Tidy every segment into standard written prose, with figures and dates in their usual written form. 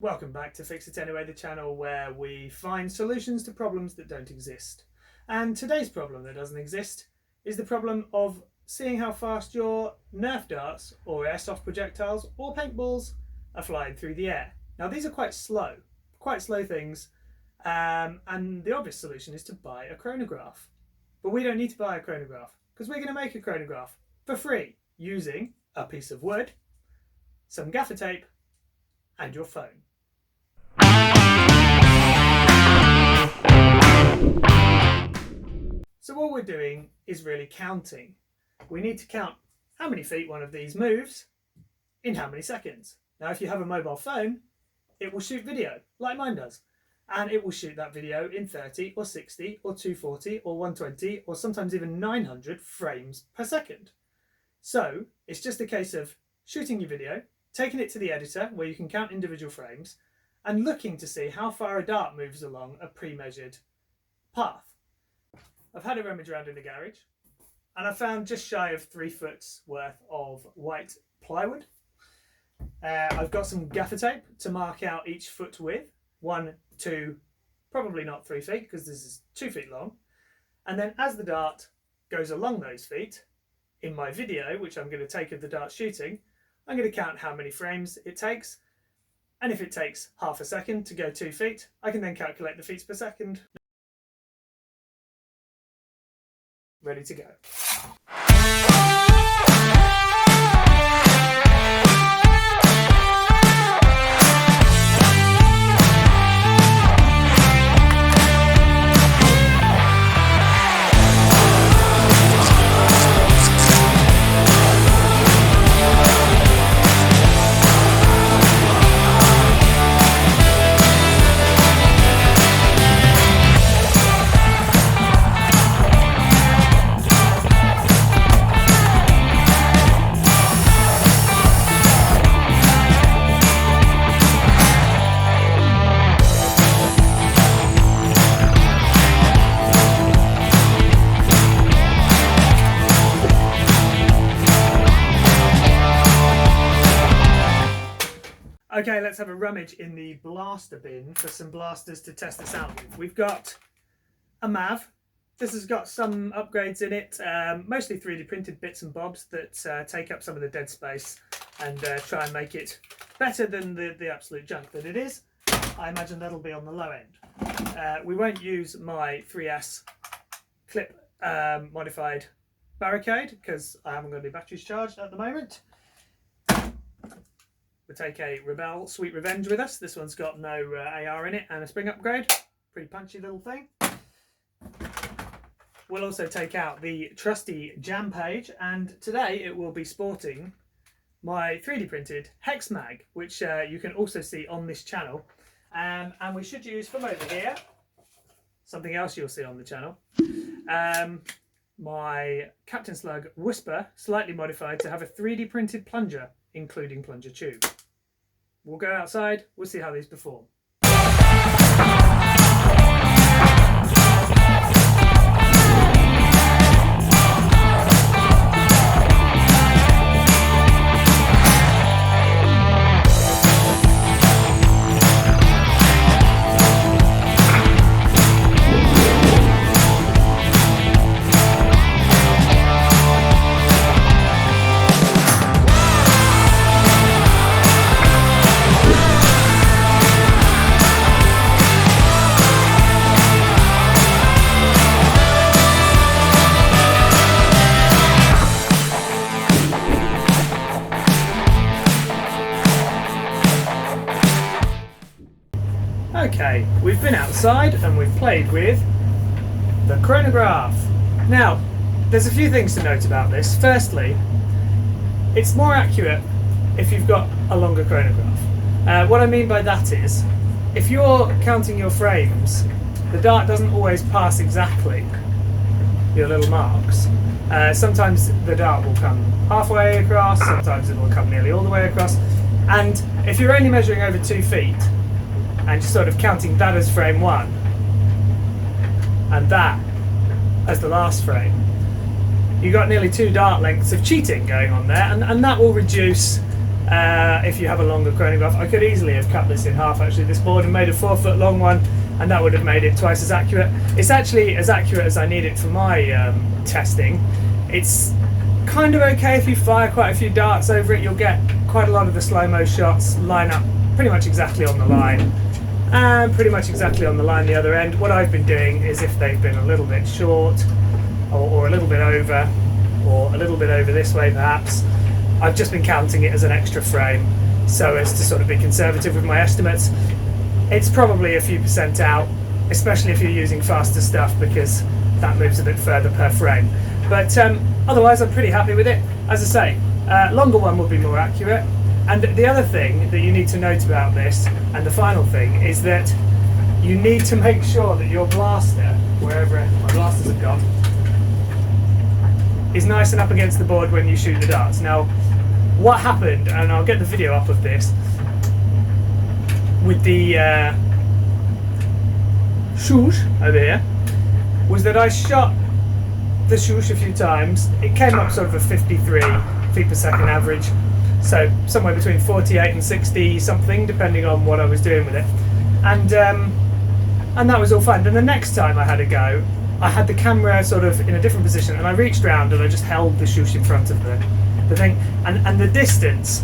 Welcome back to Fix It Anyway, the channel where we find solutions to problems that don't exist. And today's problem that doesn't exist is the problem of seeing how fast your Nerf darts or airsoft projectiles or paintballs are flying through the air. Now these are quite slow things, and the obvious solution is to buy a chronograph. But we don't need to buy a chronograph because we're going to make a chronograph for free using a piece of wood, some gaffer tape and your phone. So all we're doing is really counting. We need to count how many feet one of these moves in how many seconds. Now if you have a mobile phone, it will shoot video like mine does, and it will shoot that video in 30 or 60 or 240 or 120 or sometimes even 900 frames per second. So it's just a case of shooting your video, taking it to the editor where you can count individual frames and looking to see how far a dart moves along a pre-measured path. I've had a rummage around in the garage and I found just shy of 3 foot worth of white plywood. I've got some gaffer tape to mark out each foot width, 1, 2, probably not 3 feet because this is 2 feet long. And then as the dart goes along those feet, in my video, which I'm going to take of the dart shooting, I'm going to count how many frames it takes. And if it takes half a second to go 2 feet, I can then calculate the feet per second. Ready to go. Okay, let's have a rummage in the blaster bin for some blasters to test this out with. We've got a MAV. This has got some upgrades in it, mostly 3D printed bits and bobs that take up some of the dead space and try and make it better than the absolute junk that it is. I imagine that'll be on the low end. We won't use my 3S clip modified barricade because I haven't got any batteries charged at the moment. We'll take a Rebel Sweet Revenge with us. This one's got no AR in it and a spring upgrade. Pretty punchy little thing. We'll also take out the trusty jam page, and today it will be sporting my 3D printed hex mag, which you can also see on this channel. And we should use from over here something else you'll see on the channel. My Captain Slug Whisper, slightly modified to have a 3D printed plunger, including plunger tube. We'll go outside, we'll see how these perform. Okay, we've been outside and we've played with the chronograph. Now, there's a few things to note about this. Firstly, it's more accurate if you've got a longer chronograph. What I mean by that is, if you're counting your frames, the dart doesn't always pass exactly your little marks. Sometimes the dart will come halfway across, sometimes it will come nearly all the way across. And if you're only measuring over 2 feet, and just sort of counting that as frame 1 and that as the last frame, you've got nearly 2 dart lengths of cheating going on there, and that will reduce if you have a longer chronograph. I could easily have cut this in half actually, this board, and made a 4 foot long one, and that would have made it twice as accurate. It's actually as accurate as I need it for my testing. It's kind of okay if you fire quite a few darts over it. You'll get quite a lot of the slow-mo shots line up pretty much exactly on the line, and pretty much exactly on the line the other end. What I've been doing is, if they've been a little bit short, or a little bit over, or a little bit over this way perhaps, I've just been counting it as an extra frame, so as to sort of be conservative with my estimates. It's probably a few percent out, especially if you're using faster stuff, because that moves a bit further per frame. But otherwise I'm pretty happy with it. As I say, longer one would be more accurate. And the other thing that you need to note about this, and the final thing, is that you need to make sure that your blaster, wherever my blasters have gone, is nice and up against the board when you shoot the darts. Now, what happened, and I'll get the video up of this, with the swoosh over here, was that I shot the swoosh a few times. It came up sort of a 53 feet per second average, so somewhere between 48 and 60 something, depending on what I was doing with it, and that was all fine. Then the next time I had a go, I had the camera sort of in a different position, and I reached round and I just held the swoosh in front of the thing, and the distance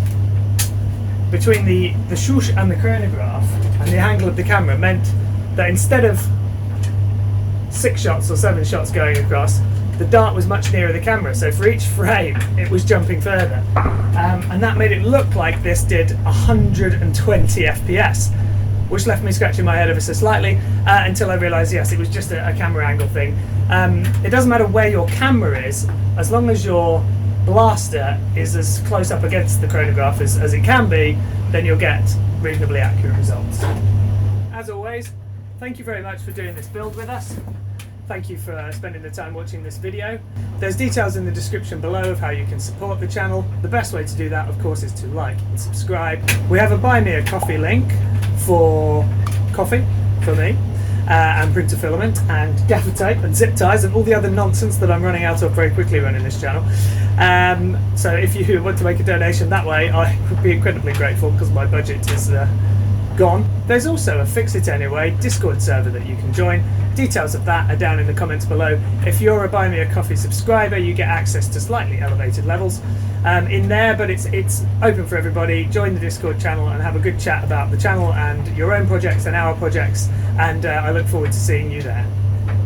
between the swoosh and the chronograph and the angle of the camera meant that instead of 6 shots or 7 shots going across, the dart was much nearer the camera, so for each frame it was jumping further, and that made it look like this did 120 FPS, which left me scratching my head ever so slightly, until I realised, yes, it was just a camera angle thing. It doesn't matter where your camera is, as long as your blaster is as close up against the chronograph as it can be, then you'll get reasonably accurate results. As always, thank you very much for doing this build with us. Thank you for spending the time watching this video. There's details in the description below of how you can support the channel. The best way to do that, of course, is to like and subscribe. We have a Buy Me a Coffee link for coffee for me, and printer filament and gaffer tape and zip ties and all the other nonsense that I'm running out of very quickly running this channel. So if you want to make a donation that way, I would be incredibly grateful, because my budget is gone. There's also a Fix It Anyway Discord server that you can join. Details of that are down in the comments below. If you're a Buy Me a Coffee subscriber, you get access to slightly elevated levels in there, but it's open for everybody. Join the Discord channel and have a good chat about the channel and your own projects and our projects, and I look forward to seeing you there.